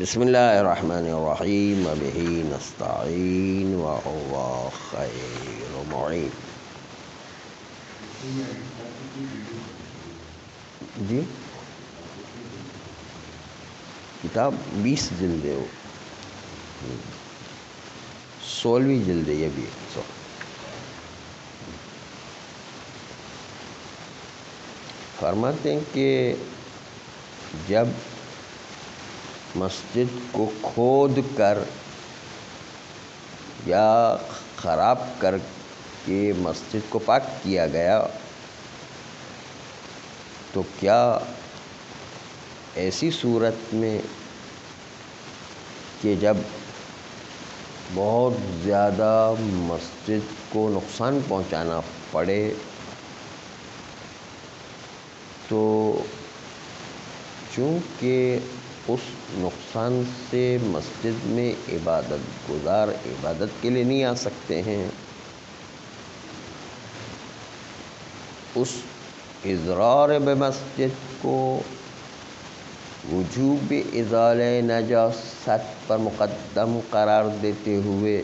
بسم اللہ الرحمن الرحیم وبہ نستعین وہو خیر معین۔ جی کتاب 20 جلد ہے، 16ویں جلد ہے یہ بھی۔ فرماتے ہیں کہ جب مسجد کو کھود کر یا خراب کر کے مسجد کو پاک کیا گیا تو کیا ایسی صورت میں کہ جب بہت زیادہ مسجد کو نقصان پہنچانا پڑے تو چونکہ اس نقصان سے مسجد میں عبادت گزار عبادت کے لیے نہیں آ سکتے ہیں، اس اضرار بمسجد کو وجوب ازالہ نجاست پر مقدم قرار دیتے ہوئے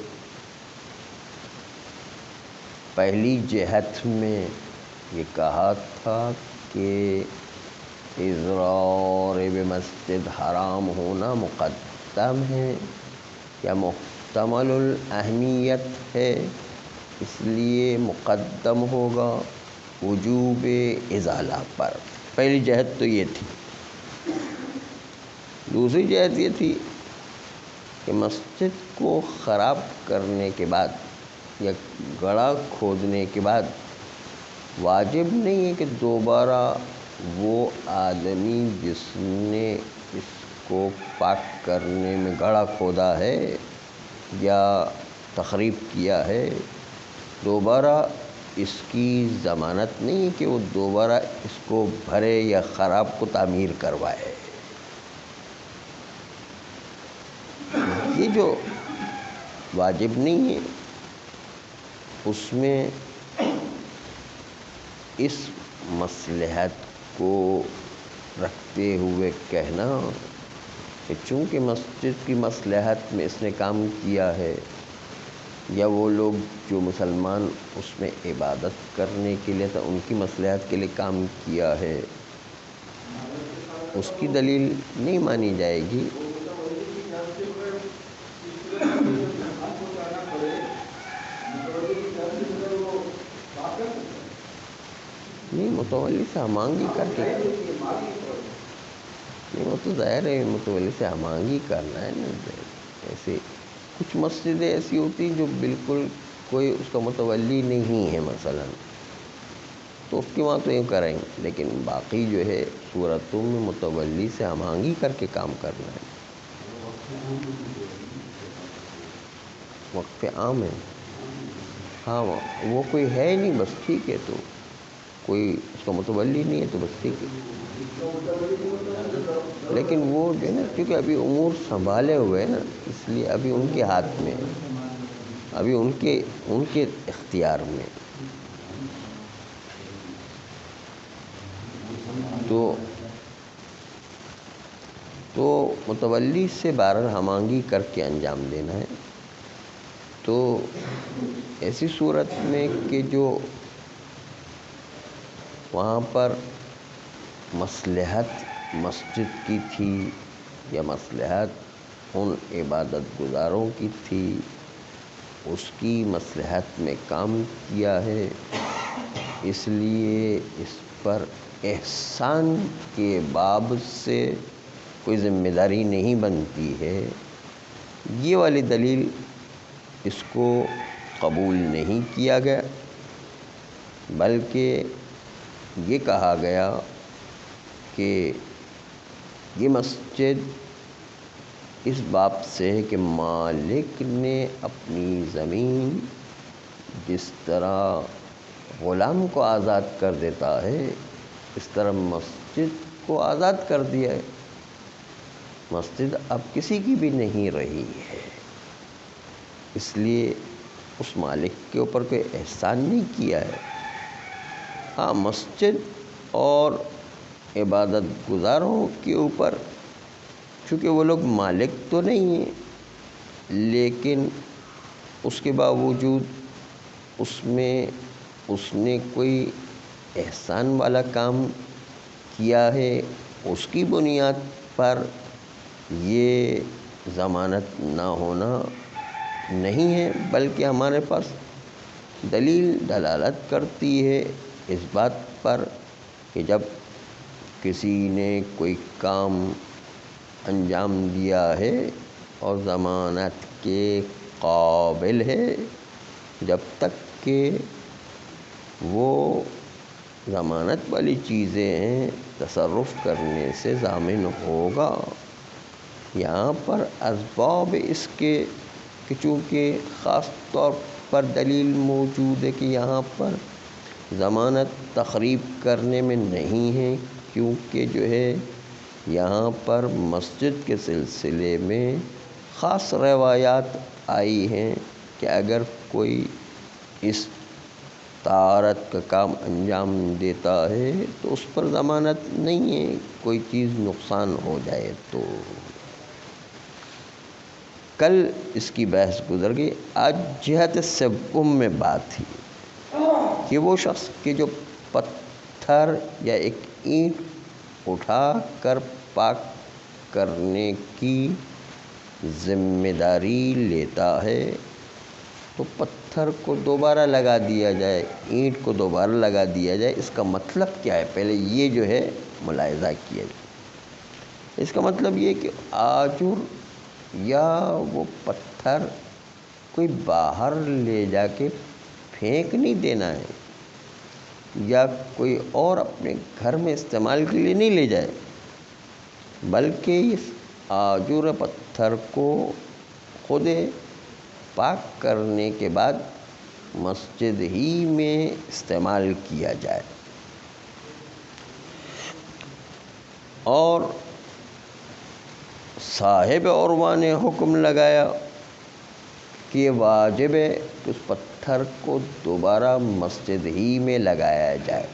پہلی جہت میں یہ کہا تھا کہ اضرار بمسجد حرام ہونا مقدم ہے یا محتمل الاہمیت ہے، اس لیے مقدم ہوگا وجوب ازالہ پر۔ پہلی جہت تو یہ تھی۔ دوسری جہت یہ تھی کہ مسجد کو خراب کرنے کے بعد یا گڑھا کھودنے کے بعد واجب نہیں ہے کہ دوبارہ وہ آدمی جس نے اس کو پاک کرنے میں گڑھا کھودا ہے یا تخریب کیا ہے، دوبارہ اس کی ضمانت نہیں ہے کہ وہ دوبارہ اس کو بھرے یا خراب کو تعمیر کروائے۔ یہ جو واجب نہیں ہے اس میں اس مصلحت کو رکھتے ہوئے کہنا کہ چونکہ مسجد کی مصلحت میں اس نے کام کیا ہے یا وہ لوگ جو مسلمان اس میں عبادت کرنے کے لیے تھا ان کی مصلحت کے لیے کام کیا ہے، اس کی دلیل نہیں مانی جائے گی۔ نہیں، متولی سے ہمانگی کر کے نہیں، وہ تو ظاہر ہے متولی سے ہمانگی کرنا ہے نا۔ ایسے کچھ مسجدیں ایسی ہوتی جو بالکل کوئی اس کا متولی نہیں ہے مثلا، تو اس کی وہاں تو یوں کریں گے، لیکن باقی جو ہے صورتوں میں متولی سے ہمانگی کر کے کام کرنا ہے۔ وقف عام ہے، ہاں وہ کوئی ہے نہیں، بس ٹھیک ہے، تو کوئی اس کا متولی نہیں ہے تو بس ٹھیک ہے۔ لیکن وہ جو ہے نا، کیونکہ ابھی امور سنبھالے ہوئے ہیں نا، اس لیے ابھی ان کے ہاتھ میں، ابھی ان کے اختیار میں، تو متولی سے بہرحال ہمانگی کر کے انجام دینا ہے۔ تو ایسی صورت میں کہ جو وہاں پر مصلحت مسجد کی تھی یا مصلحت ان عبادت گزاروں کی تھی، اس کی مصلحت میں کام کیا ہے، اس لیے اس پر احسان کے باب سے کوئی ذمہ داری نہیں بنتی ہے، یہ والی دلیل اس کو قبول نہیں کیا گیا، بلکہ یہ کہا گیا کہ یہ مسجد اس باب سے ہے کہ مالک نے اپنی زمین جس طرح غلام کو آزاد کر دیتا ہے اس طرح مسجد کو آزاد کر دیا ہے، مسجد اب کسی کی بھی نہیں رہی ہے، اس لیے اس مالک کے اوپر کوئی احسان نہیں کیا ہے۔ ہاں، مسجد اور عبادت گزاروں کے اوپر چونکہ وہ لوگ مالک تو نہیں ہیں، لیکن اس کے باوجود اس نے کوئی احسان والا کام کیا ہے، اس کی بنیاد پر یہ ضمانت نہ ہونا نہیں ہے، بلکہ ہمارے پاس دلیل دلالت کرتی ہے اس بات پر کہ جب کسی نے کوئی کام انجام دیا ہے اور ضمانت کے قابل ہے، جب تک کہ وہ ضمانت والی چیزیں ہیں تصرف کرنے سے ضامن ہوگا۔ یہاں پر اسباب اس کے کہ چونکہ خاص طور پر دلیل موجود ہے کہ یہاں پر ضمانت تخریب کرنے میں نہیں ہے، کیونکہ جو ہے یہاں پر مسجد کے سلسلے میں خاص روایات آئی ہیں کہ اگر کوئی اس طہارت کا کام انجام دیتا ہے تو اس پر ضمانت نہیں ہے، کوئی چیز نقصان ہو جائے تو۔ کل اس کی بحث گزر گئی، آج جہت سوم میں بات تھی کہ وہ شخص کہ جو پتھر یا ایک اینٹ اٹھا کر پاک کرنے کی ذمہ داری لیتا ہے تو پتھر کو دوبارہ لگا دیا جائے، اینٹ کو دوبارہ لگا دیا جائے، اس کا مطلب کیا ہے؟ پہلے یہ جو ہے ملاحظہ کیا جائے۔ اس کا مطلب یہ کہ آجر یا وہ پتھر کوئی باہر لے جا کے پھینک نہیں دینا ہے، یا کوئی اور اپنے گھر میں استعمال کے لیے نہیں لے جائے، بلکہ اس آجر پتھر کو خود پاک کرنے کے بعد مسجد ہی میں استعمال کیا جائے۔ اور صاحب عروہ نے حکم لگایا کہ یہ واجب ہے کہ اس پتھر کو دوبارہ مسجد ہی میں لگایا جائے۔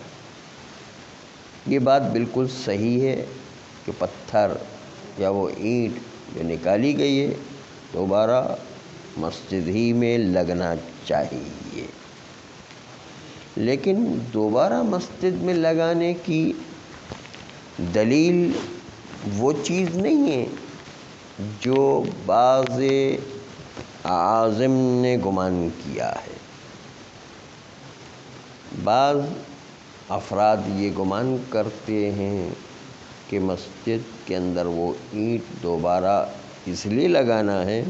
یہ بات بالکل صحیح ہے کہ پتھر یا وہ اینٹ جو نکالی گئی ہے دوبارہ مسجد ہی میں لگنا چاہیے، لیکن دوبارہ مسجد میں لگانے کی دلیل وہ چیز نہیں ہے جو بعض عازم نے گمان کیا ہے۔ بعض افراد یہ گمان کرتے ہیں کہ مسجد کے اندر وہ اینٹ دوبارہ اس لیے لگانا ہے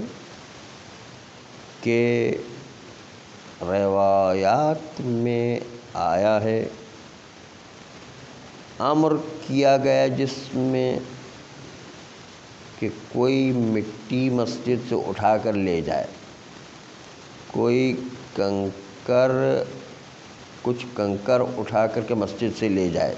کہ روایات میں آیا ہے، امر کیا گیا جس میں کہ کوئی مٹی مسجد سے اٹھا کر لے جائے، کوئی کچھ کنکر اٹھا کر کے مسجد سے لے جائے،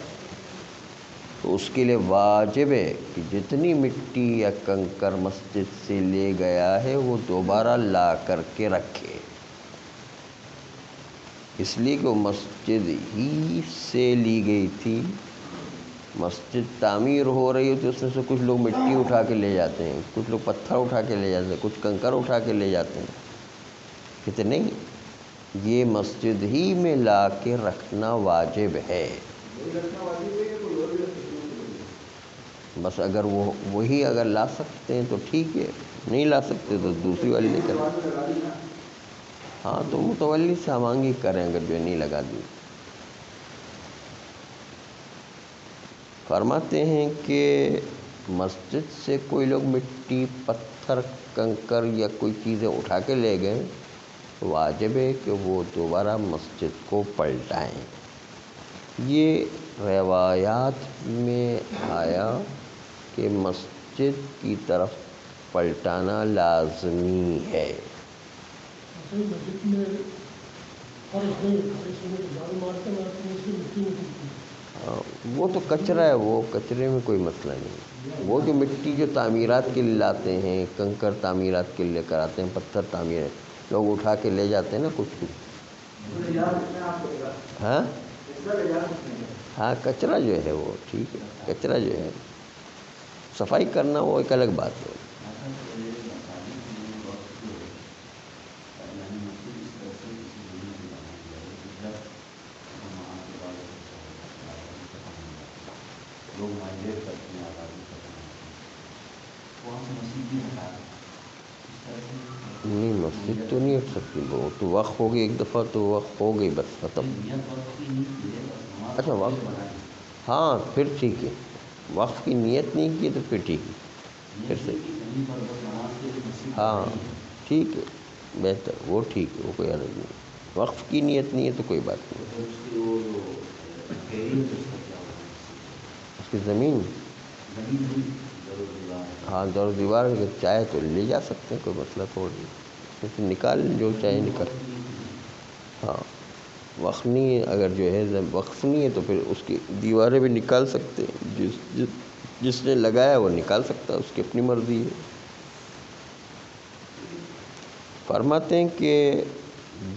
تو اس کے لیے واجب ہے کہ جتنی مٹی یا کنکر مسجد سے لے گیا ہے وہ دوبارہ لا کر کے رکھے، اس لیے کہ وہ مسجد ہی سے لی گئی تھی۔ مسجد تعمیر ہو رہی ہوتی ہے، اس میں سے کچھ لوگ مٹی اٹھا کے لے جاتے ہیں، کچھ لوگ پتھر اٹھا کے لے جاتے ہیں، کچھ کنکر اٹھا کے لے جاتے ہیں، کہتے نہیں یہ مسجد ہی میں لا کے رکھنا واجب ہے۔ بس اگر وہی اگر لا سکتے ہیں تو ٹھیک ہے، نہیں لا سکتے تو دوسری والی لے کر، ہاں تو متولی سے ہمانگی کریں اگر جو نہیں لگا دی۔ فرماتے ہیں کہ مسجد سے کوئی لوگ مٹی، پتھر، کنکر یا کوئی چیزیں اٹھا کے لے گئے، واجب ہے کہ وہ دوبارہ مسجد کو پلٹائیں۔ یہ روایات میں آیا کہ مسجد کی طرف پلٹانا لازمی ہے۔ وہ تو کچرا ہے، وہ کچرے میں کوئی مسئلہ نہیں۔ وہ جو مٹی جو تعمیرات کے لیے لاتے ہیں، کنکر تعمیرات کے لیے کراتے ہیں، پتھر تعمیر لوگ اٹھا کے لے جاتے ہیں نا کچھ ہاں کچرا جو ہے وہ ٹھیک ہے، کچرا جو ہے صفائی کرنا وہ ایک الگ بات ہے۔ نہیں مسجد تو نہیں ہٹ سکتی، وہ تو وقف ہوگی ایک دفعہ، تو وقف ہو گئی بس ختم۔ اچھا وقف، ہاں پھر ٹھیک ہے، وقف کی نیت نہیں کی تو پھر ٹھیک ہے، پھر سے ہاں ٹھیک ہے، بہتر وہ ٹھیک ہے، وہ کوئی عرض نہیں، وقف کی نیت نہیں ہے تو کوئی بات نہیں۔ اس کی زمین، ہاں دور دیوار اگر چاہے تو لے جا سکتے ہیں، کوئی مسئلہ تھوڑی، اس میں سے نکال جو چاہے نکال، ہاں وقف نہیں ہے، اگر جو ہے وقف نہیں ہے تو پھر اس کی دیواریں بھی نکال سکتے ہیں، جس نے لگایا وہ نکال سکتا ہے، اس کی اپنی مرضی ہے۔ فرماتے ہیں کہ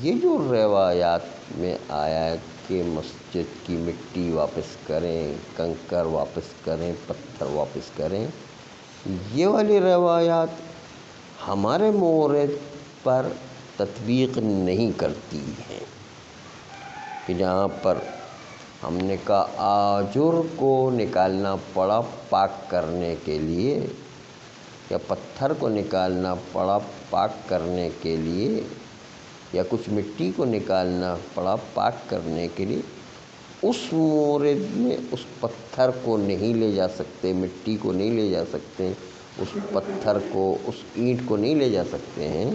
یہ جو روایات میں آیا ہے کہ مسجد کی مٹی واپس کریں، کنکر واپس کریں، پتھر واپس کریں، یہ والی روایات ہمارے مورد پر تطبیق نہیں کرتی ہیں، کہ جہاں پر ہم نے کہا آجر کو نکالنا پڑا پاک کرنے کے لیے، یا پتھر کو نکالنا پڑا پاک کرنے کے لیے، یا کچھ مٹی کو نکالنا پڑا پاک کرنے کے لیے، اس مورد میں اس پتھر کو نہیں لے جا سکتے، مٹی کو نہیں لے جا سکتے، اس پتھر کو، اس اینٹ کو نہیں لے جا سکتے ہیں۔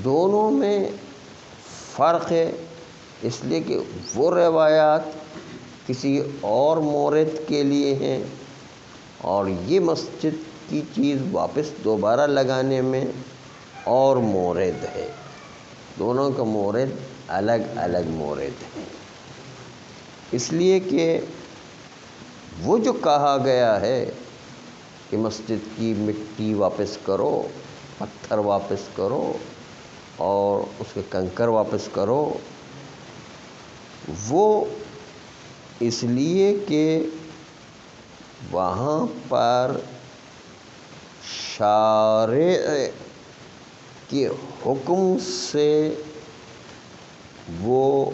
دونوں میں فرق ہے، اس لیے کہ وہ روایات کسی اور مورد کے لیے ہیں، اور یہ مسجد کی چیز واپس دوبارہ لگانے میں اور مورد ہے، دونوں کا مورد الگ الگ مورد ہے۔ اس لیے کہ وہ جو کہا گیا ہے کہ مسجد کی مٹی واپس کرو، پتھر واپس کرو اور اس کے کنکر واپس کرو، وہ اس لیے کہ وہاں پر شارع کے حکم سے وہ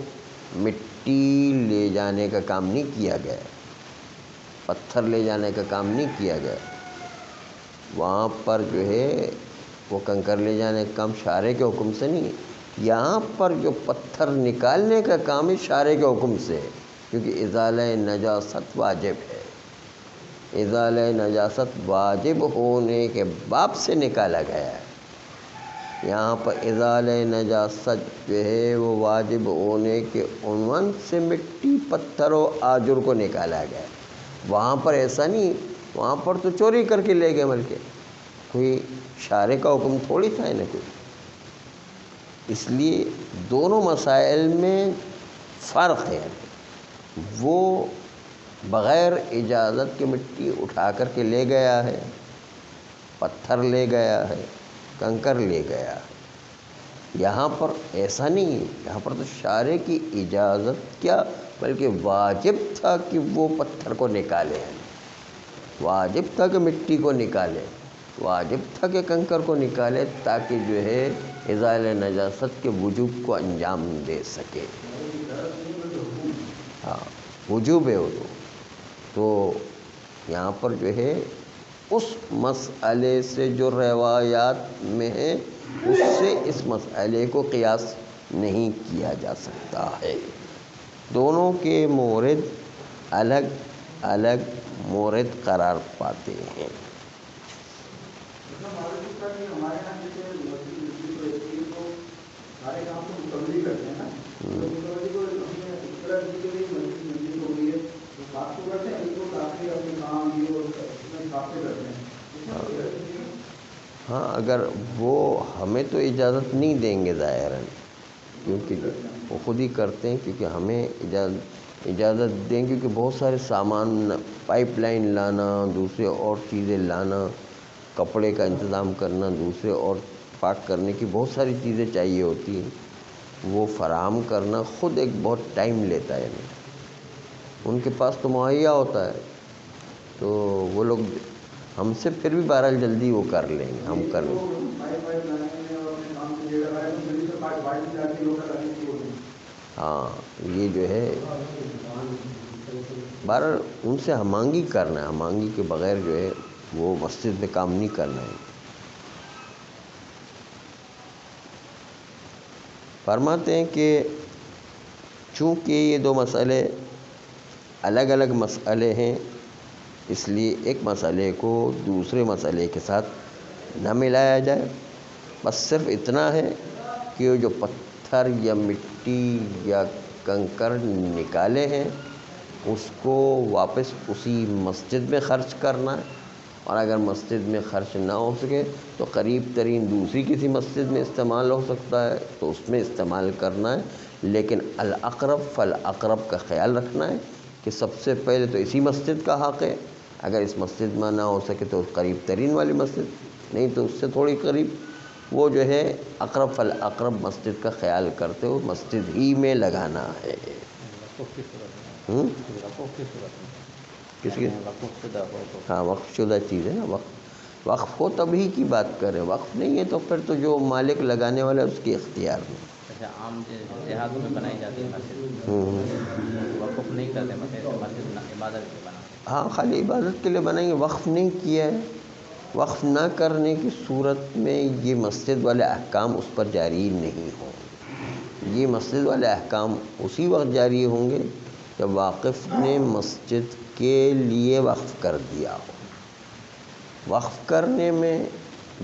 مٹی لے جانے کا کام نہیں کیا گیا، پتھر لے جانے کا کام نہیں کیا گیا، وہاں پر جو ہے وہ کنکر لے جانے کا کام شارع کے حکم سے نہیں ہے، یہاں پر جو پتھر نکالنے کا کام ہے شارع کے حکم سے ہے، کیونکہ ازالہ نجاست واجب ہے، ازالہ نجاست واجب ہونے کے باب سے نکالا گیا ہے۔ یہاں پر ازالہ نجاست جو ہے وہ واجب ہونے کے عنوان سے مٹی، پتھر و آجر کو نکالا گیا ہے، وہاں پر ایسا نہیں، وہاں پر تو چوری کر کے لے گئے، بلکہ کوئی شارع کا حکم تھوڑی تھا انہیں کوئی۔ اس لیے دونوں مسائل میں فرق ہے، وہ بغیر اجازت کی مٹی اٹھا کر کے لے گیا ہے، پتھر لے گیا ہے، کنکر لے گیا ہے، یہاں پر ایسا نہیں ہے، یہاں پر تو شارع کی اجازت کیا بلکہ واجب تھا کہ وہ پتھر کو نکالے، واجب تھا کہ مٹی کو نکالے، واجب تھا کہ کنکر کو نکالے، تاکہ جو ہے ازالہ نجاست کے وجوب کو انجام دے سکے۔ ہاں وجوب ہے وہ تو یہاں پر جو ہے اس مسئلے سے جو روایات میں ہے اس سے اس مسئلے کو قیاس نہیں کیا جا سکتا ہے، دونوں کے مورد الگ الگ مورد قرار پاتے ہیں۔ ہاں اگر وہ ہمیں تو اجازت نہیں دیں گے ظاہراً، کیونکہ وہ خود ہی کرتے ہیں، کیونکہ ہمیں اجازت دیں، کیونکہ بہت سارے سامان، پائپ لائن لانا، دوسرے اور چیزیں لانا، کپڑے کا انتظام کرنا، دوسرے اور پاک کرنے کی بہت ساری چیزیں چاہیے ہوتی ہیں، وہ فراہم کرنا خود ایک بہت ٹائم لیتا ہے، ان کے پاس تو مہیا ہوتا ہے، تو وہ لوگ ہم سے پھر بھی بہرحال جلدی وہ کر لیں گے، ہم کر لیں گے۔ ہاں یہ جو ہے بہرحال ان سے ہم آہنگی کرنا ہے، ہم آہنگی کے بغیر جو ہے وہ مسجد میں کام نہیں کرنا ہے۔ فرماتے ہیں کہ چونکہ یہ دو مسئلے الگ الگ مسئلے ہیں، اس لیے ایک مسئلے کو دوسرے مسئلے کے ساتھ نہ ملایا جائے، بس صرف اتنا ہے کہ وہ جو پتھر یا مٹی یا کنکر نکالے ہیں اس کو واپس اسی مسجد میں خرچ کرنا ہے، اور اگر مسجد میں خرچ نہ ہو سکے تو قریب ترین دوسری کسی مسجد میں استعمال ہو سکتا ہے تو اس میں استعمال کرنا ہے، لیکن الاقرب فالاقرب کا خیال رکھنا ہے کہ سب سے پہلے تو اسی مسجد کا حق ہے، اگر اس مسجد میں نہ ہو سکے تو قریب ترین والی مسجد، نہیں تو اس سے تھوڑی قریب، وہ جو ہے اقرب فالاقرب مسجد کا خیال کرتے ہوئے مسجد ہی میں لگانا ہے۔ کس کی؟ ہاں وقف شدہ چیز ہے نا، وقف ہو تبھی کی بات کریں، وقف نہیں ہے تو پھر تو جو مالک لگانے والا ہے اس کے اختیار میں۔ عام دیہاتوں میں بنائی جاتی ہے مسجد، وقف نہیں کرتے مسجد عبادت کے بنا۔ ہاں خالی عبادت کے لیے بنائیں گے، وقف نہیں کیا ہے۔ وقف نہ کرنے کی صورت میں یہ مسجد والے احکام اس پر جاری نہیں ہوں، یہ مسجد والے احکام اسی وقت جاری ہوں گے جب واقف نے مسجد کے لیے وقف کر دیا ہو۔ وقف کرنے میں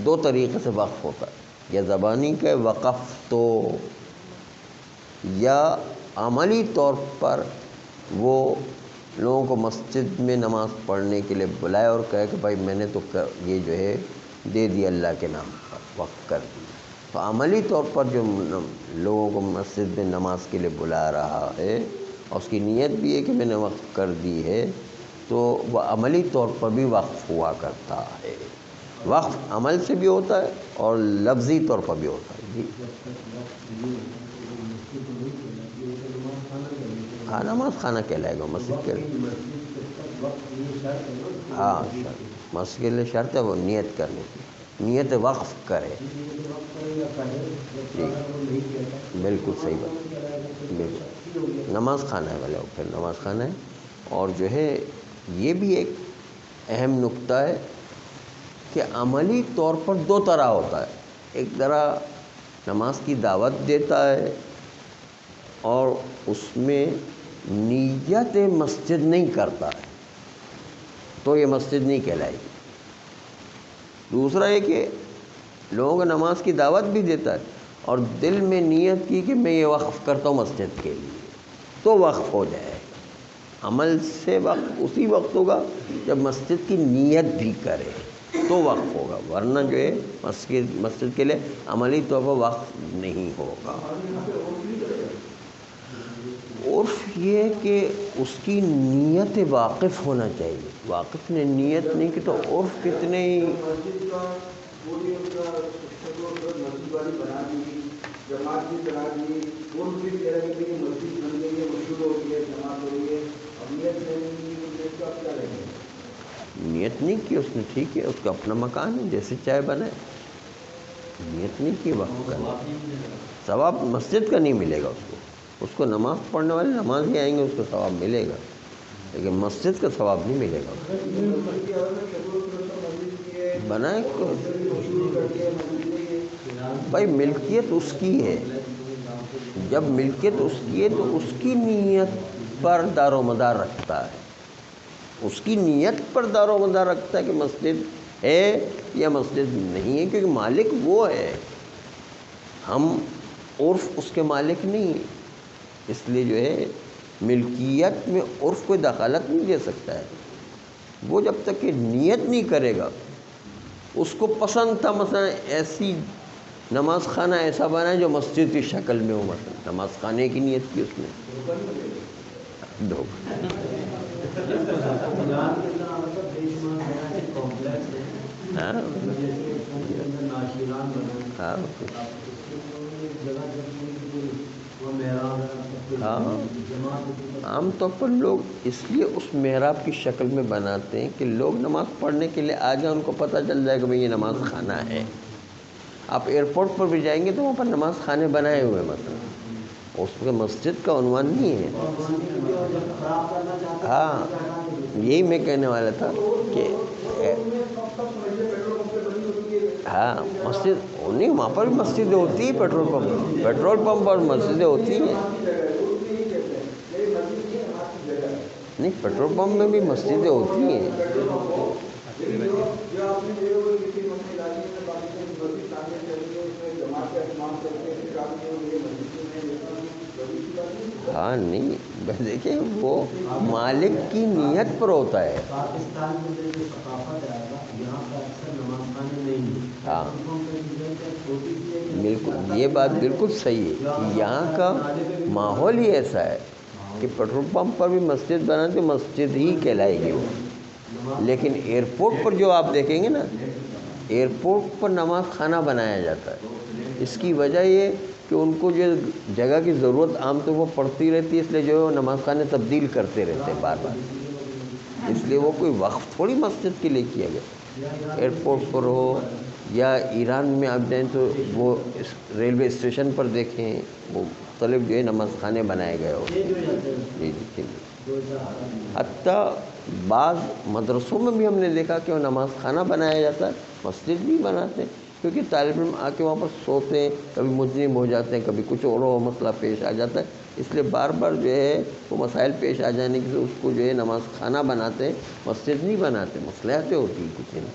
دو طریقے سے وقف ہوتا ہے، یا زبانی کا وقف تو، یا عملی طور پر وہ لوگوں کو مسجد میں نماز پڑھنے کے لیے بلائے اور کہے کہ بھائی میں نے تو یہ جو ہے دے دیا اللہ کے نام پر، وقف کر دیا۔ تو عملی طور پر جو لوگوں کو مسجد میں نماز کے لیے بلا رہا ہے اور اس کی نیت بھی ہے کہ میں نے وقف کر دی ہے، تو وہ عملی طور پر بھی وقف ہوا کرتا ہے۔ وقف عمل سے بھی ہوتا ہے اور لفظی طور پر بھی ہوتا ہے۔ جی ہاں نماز خانہ کہلائے گا مسجد کے لیے، ہاں مسجد کے لیے شرط ہے وہ نیت کرنے کی، نیت وقف کرے۔ جی بالکل صحیح بات، بالکل نماز خانہ ہے، بھلے پھر نماز خانہ ہے۔ اور جو ہے یہ بھی ایک اہم نکتہ ہے کہ عملی طور پر دو طرح ہوتا ہے، ایک طرح نماز کی دعوت دیتا ہے اور اس میں نیت مسجد نہیں کرتا ہے تو یہ مسجد نہیں کہلائے گی۔ دوسرا یہ کہ لوگوں کو نماز کی دعوت بھی دیتا ہے اور دل میں نیت کی کہ میں یہ وقف کرتا ہوں مسجد کے لیے، تو وقف ہو جائے گا۔ عمل سے وقف اسی وقت ہوگا جب مسجد کی نیت بھی کرے تو وقف ہوگا، ورنہ جو ہے مسجد کے لیے عملی طور پر وقف نہیں ہوگا۔ عرف یہ کہ اس کی نیت واقف ہونا چاہیے، واقف نے نیت نہیں کی تو عرف کتنے ہی نیت نہیں کی اس نے، ٹھیک ہے اس کا اپنا مکان ہے جیسے چاہے بنائے، نیت نہیں کی وقف کرنے، ثواب مسجد کا نہیں ملے گا اس کو نماز پڑھنے والے نماز ہی آئیں گے اس کو ثواب ملے گا، لیکن مسجد کا ثواب نہیں ملے گا۔ بنائے بھائی ملکیت اس کی ہے، جب ملکیت اس کی ہے تو اس کی نیت پر دار و مدار رکھتا ہے، اس کی نیت پر دار و مدار رکھتا ہے کہ مسجد ہے یا مسجد نہیں ہے، کیونکہ مالک وہ ہے، ہم عرف اس کے مالک نہیں ہیں، اس لیے جو ہے ملکیت میں عرف کوئی دخالت نہیں دے سکتا ہے۔ وہ جب تک کہ نیت نہیں کرے گا، اس کو پسند تھا مثلا ایسی نماز خانہ ایسا بنا ہے جو مسجد کی شکل میں ہو، مثلا نماز خانے کی نیت کی اس نے ہاں ہاں، عام طور پر لوگ اس لیے اس محراب کی شکل میں بناتے ہیں کہ لوگ نماز پڑھنے کے لیے آ جائیں، ان کو پتہ چل جائے کہ بھئی یہ نماز خانہ ہے۔ آپ ایئرپورٹ پر بھی جائیں گے تو وہاں پر نماز خانے بنائے ہوئے مثلا، اس میں مسجد کا عنوان نہیں ہے۔ ہاں، یہی میں کہنے والا تھا کہ ہاں مسجد نہیں، وہاں پر بھی مسجدیں ہوتی ہیں، پیٹرول پمپ پر مسجدیں ہوتی ہیں۔ نہیں، پیٹرول پمپ میں بھی مسجدیں ہوتی ہیں۔ ہاں نہیں، دیکھیں وہ مالک کی نیت پر ہوتا ہے۔ ہاں بالکل، یہ بات بالکل صحیح ہے کہ یہاں کا ماحول ہی ایسا ہے کہ پیٹرول پمپ پر بھی مسجد بنا تو مسجد ہی کہلائے گی وہ، لیکن ایئرپورٹ پر جو آپ دیکھیں گے نا، ایئرپورٹ پر نماز خانہ بنایا جاتا ہے۔ اس کی وجہ یہ کہ ان کو جو جگہ کی ضرورت عام طور پر پڑتی رہتی ہے، اس لیے جو ہے وہ نماز خانے تبدیل کرتے رہتے ہیں بار بار، اس لیے وہ کوئی وقف تھوڑی مسجد کے لیے کیا گیا۔ ایئرپورٹ پر ہو یا ایران میں آپ جائیں تو وہ ریلوے اسٹیشن پر دیکھیں، وہ مختلف جو ہے نماز خانے بنائے گئے ہوتے ہیں۔ جی، حتیٰ بعض مدرسوں میں بھی ہم نے دیکھا کہ وہ نماز خانہ بنایا جاتا ہے، مسجد بھی بناتے ہیں، کیونکہ طالب علم آ کے وہاں پر سوتے ہیں، کبھی مجرم ہو جاتے ہیں، کبھی کچھ اور مسئلہ پیش آ جاتا ہے، اس لیے بار بار جو ہے وہ مسائل پیش آ جانے کی اس کو جو ہے نماز خانہ بناتے ہیں، مسجد نہیں بناتے، مصلحتیں ہوتی ہیں کچھ نہیں۔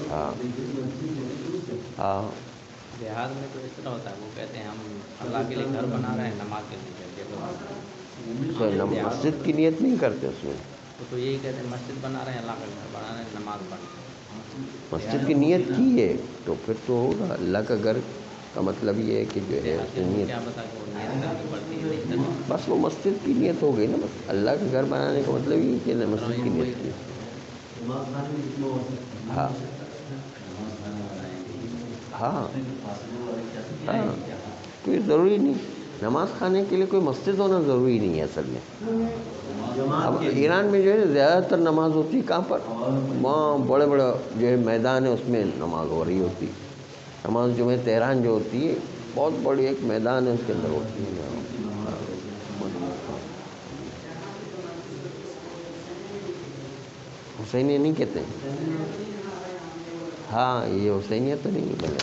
ہاں ہاں، دیہات میں تو اس طرح ہوتا ہے، وہ کہتے ہیں ہم اللہ کے لیے گھر بنا رہے ہیں، نماز کے لیے مسجد کی نیت نہیں کرتے اس میں، وہ تو یہی کہتے ہیں مسجد بنا رہے ہیں، اللہ کا گھر بنا رہے ہیں، نماز پڑھ رہے ہیں۔ مسجد کی نیت کی ہے تو پھر تو ہوگا، اللہ کا گھر کا مطلب یہ ہے کہ جو ہے اس کی نیت، کیا پتا کہ وہ نیت کرنی پڑتی ہے نہیں کرنی۔ بس وہ مسجد کی نیت ہو گئی نا، بس اللہ کا گھر بنانے کا مطلب یہ کہ مسجد کی نیت کی۔ ہاں ہاں ہاں، کوئی ضروری نہیں، نماز خانے کے لیے کوئی مسجد ہونا ضروری نہیں ہے اصل میں۔ اب ایران میں جو ہے زیادہ تر نماز ہوتی ہے کہاں پر، وہاں بڑے بڑے جو ہے میدان ہے، اس میں نماز ہو رہی ہوتی ہے۔ نماز جو ہے تہران جو ہوتی ہے، بہت بڑی ایک میدان ہے، اس کے اندر ہوتی ہے۔ حسینیہ نہیں کہتے ہیں، ہاں یہ حسینیہ تو نہیں ہے،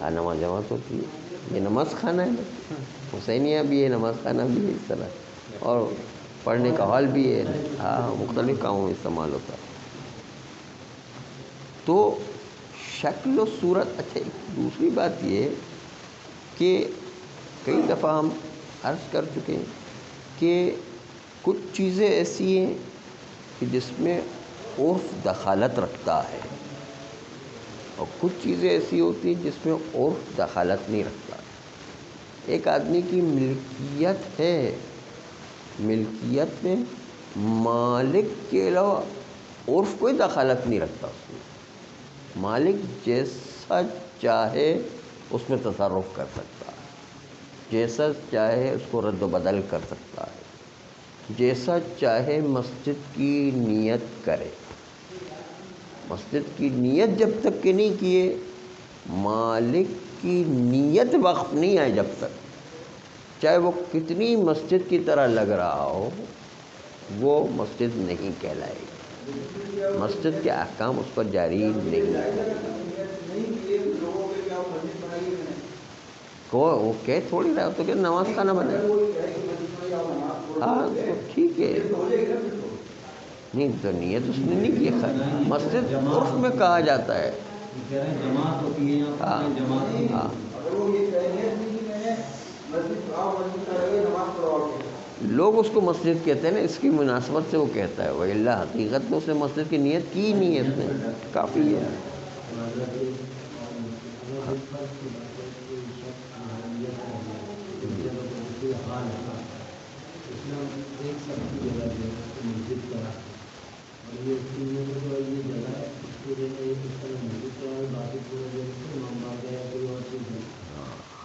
ہاں نماز جماعت ہوتی ہے، یہ نماز خانہ ہے، حسینیہ بھی ہے، نماز خانہ بھی ہے، اس طرح، اور پڑھنے کا ہال بھی ہے، ہاں مختلف کاموں میں استعمال ہوتا ہے۔ تو شکل و صورت، اچھا ایک دوسری بات یہ ہے کہ کئی دفعہ ہم عرض کر چکے ہیں کہ کچھ چیزیں ایسی ہیں کہ جس میں عرف دخالت رکھتا ہے، اور کچھ چیزیں ایسی ہوتی ہیں جس میں عرف دخالت نہیں رکھتا۔ ایک آدمی کی ملکیت ہے، ملکیت میں مالک کے علاوہ عرف کوئی دخالت نہیں رکھتا، اس میں مالک جیسا چاہے اس میں تصرف کر سکتا ہے، جیسا چاہے اس کو رد و بدل کر سکتا ہے، جیسا چاہے مسجد کی نیت کرے۔ مسجد کی نیت جب تک کہ نہیں کیے، مالک کی نیت وقف نہیں آئے جب تک، چاہے وہ کتنی مسجد کی طرح لگ رہا ہو، وہ مسجد نہیں کہلائے گی، مسجد کے احکام اس پر جاری نہیں ہے۔ وہ کہہ تھوڑی رہا تو کہ نماز خانہ بنائے، ہاں تو ٹھیک ہے، نہیں تو نیت اس نے نہیں کی، مسجد عرف میں کہا جاتا ہے، ہاں ہاں، لوگ اس کو مسجد کہتے ہیں نا، اس کی مناسبت سے وہ کہتا ہے، وَإِلَّا حقیقت میں اس نے مسجد کی نیت کی ہی نہیں ہے، اس نے کافی ہے۔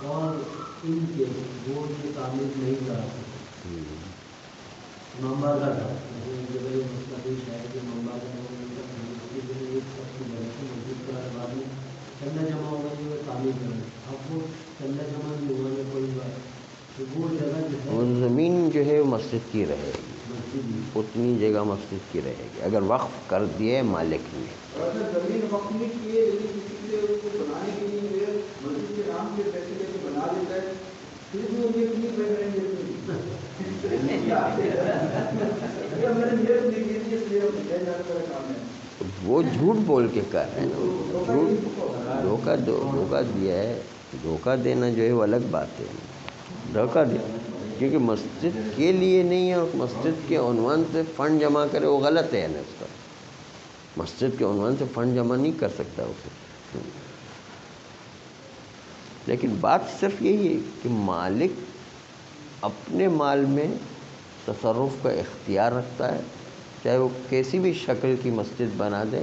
اور ان کے وہ جو تعمیر نہیں کرا سکتے امام کا تھا جب یہ مسئلہ پیش ہے کہ امام کا مسجد کا بعد میں چندہ جمع ہوگا جو تعمیر کریں اب وہ چندہ جمع نہیں ہوا ہے کوئی بات تو وہ جگہ جو ہے وہ زمین جو ہے مسجد کی رہے گی، اتنی جگہ مسجد کی رہے گی اگر وقف کر دیے مالک نے۔ زمین وقف نہیں کیے لیکن کسی سے اس کو بنانے کے لیے مسجد کے نام کے پیسے لے کے بنا لیتا ہے پھر بھی وہ نیت نہیں کر رہے ہیں وہ جھوٹ بول کے کر رہے ہیں نا، جھوٹ دھوکہ دیا ہے، دھوکہ دینا جو ہے وہ الگ بات ہے، دھوکہ دیا کیونکہ مسجد کے لیے نہیں ہے، مسجد کے عنوان سے فنڈ جمع کرے وہ غلط ہے نا، اس کا مسجد کے عنوان سے فنڈ جمع نہیں کر سکتا اسے۔ لیکن بات صرف یہی ہے کہ مالک اپنے مال میں تصرف کا اختیار رکھتا ہے، چاہے وہ کیسی بھی شکل کی مسجد بنا دے،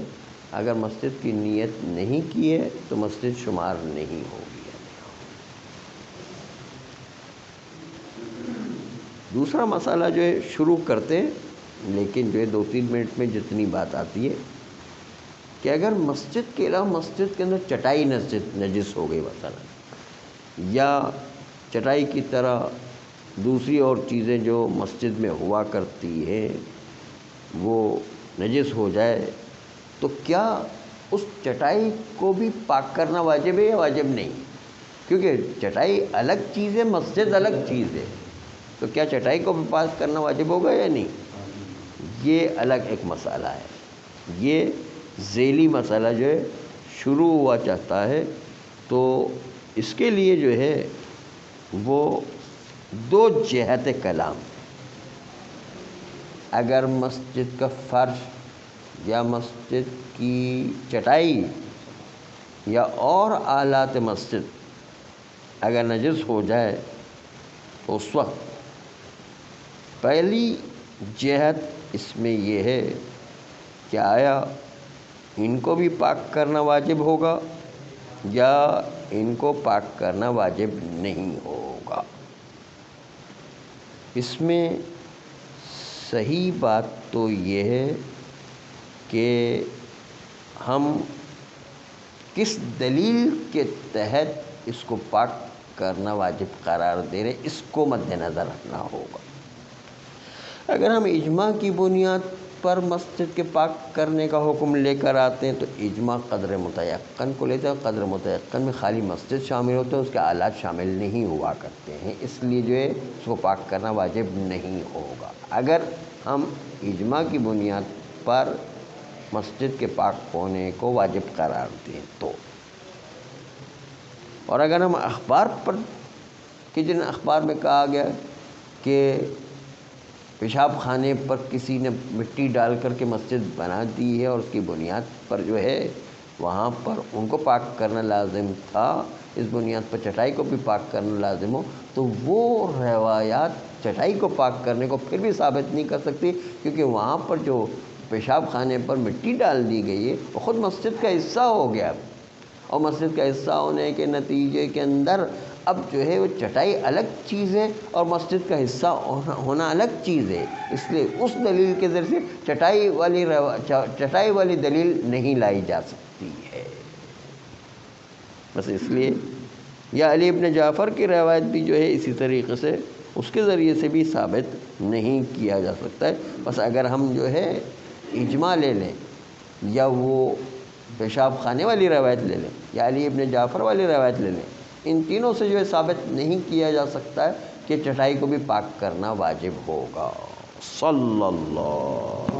اگر مسجد کی نیت نہیں کی ہے تو مسجد شمار نہیں ہوگی۔ دوسرا مسئلہ جو ہے شروع کرتے ہیں لیکن جو ہے 2-3 منٹ میں جتنی بات آتی ہے کہ اگر مسجد کے علاوہ مسجد کے اندر چٹائی نجس ہو گئی مثلا، یا چٹائی کی طرح دوسری اور چیزیں جو مسجد میں ہوا کرتی ہیں وہ نجس ہو جائے تو کیا اس چٹائی کو بھی پاک کرنا واجب ہے یا واجب نہیں؟ کیونکہ چٹائی الگ چیز ہے، مسجد الگ چیز ہے، تو کیا چٹائی کو بھی پاک کرنا واجب ہوگا یا نہیں؟ یہ الگ ایک مسئلہ ہے، یہ ذیلی مسئلہ جو ہے شروع ہوا چاہتا ہے، تو اس کے لیے جو ہے وہ 2 جہت کلام، اگر مسجد کا فرش یا مسجد کی چٹائی یا اور آلات مسجد اگر نجس ہو جائے تو اس وقت پہلی جہت اس میں یہ ہے کہ آیا ان کو بھی پاک کرنا واجب ہوگا یا ان کو پاک کرنا واجب نہیں ہوگا۔ اس میں صحیح بات تو یہ ہے کہ ہم کس دلیل کے تحت اس کو پاک کرنا واجب قرار دے رہے اس کو مد نظر رکھنا ہوگا۔ اگر ہم اجماع کی بنیاد پر مسجد کے پاک کرنے کا حکم لے کر آتے ہیں تو اجماع قدر متیقن کو لیتے ہیں، قدر متیقن میں خالی مسجد شامل ہوتے ہیں، اس کے آلات شامل نہیں ہوا کرتے ہیں، اس لیے جو ہے اس کو پاک کرنا واجب نہیں ہوگا اگر ہم اجماع کی بنیاد پر مسجد کے پاک ہونے کو واجب قرار دیں تو۔ اور اگر ہم اخبار پر کہ جن اخبار میں کہا گیا کہ پیشاب خانے پر کسی نے مٹی ڈال کر کے مسجد بنا دی ہے اور اس کی بنیاد پر جو ہے وہاں پر ان کو پاک کرنا لازم تھا، اس بنیاد پر چٹائی کو بھی پاک کرنا لازم ہو، تو وہ روایات چٹائی کو پاک کرنے کو پھر بھی ثابت نہیں کر سکتی، کیونکہ وہاں پر جو پیشاب خانے پر مٹی ڈال دی گئی ہے وہ خود مسجد کا حصہ ہو گیا، اور مسجد کا حصہ ہونے کے نتیجے کے اندر اب جو ہے وہ چٹائی الگ چیز ہے اور مسجد کا حصہ ہونا الگ چیز ہے، اس لیے اس دلیل کے ذریعے سے چٹائی والی دلیل نہیں لائی جا سکتی ہے۔ بس اس لیے یا علی ابن جعفر کی روایت بھی جو ہے اسی طریقے سے اس کے ذریعے سے بھی ثابت نہیں کیا جا سکتا ہے۔ بس اگر ہم جو ہے اجماع لے لیں یا وہ پیشاب خانے والی روایت لے لیں یا علی ابن جعفر والی روایت لے لیں، ان تینوں سے جو ہے ثابت نہیں کیا جا سکتا ہے کہ چٹائی کو بھی پاک کرنا واجب ہوگا۔ صلی اللہ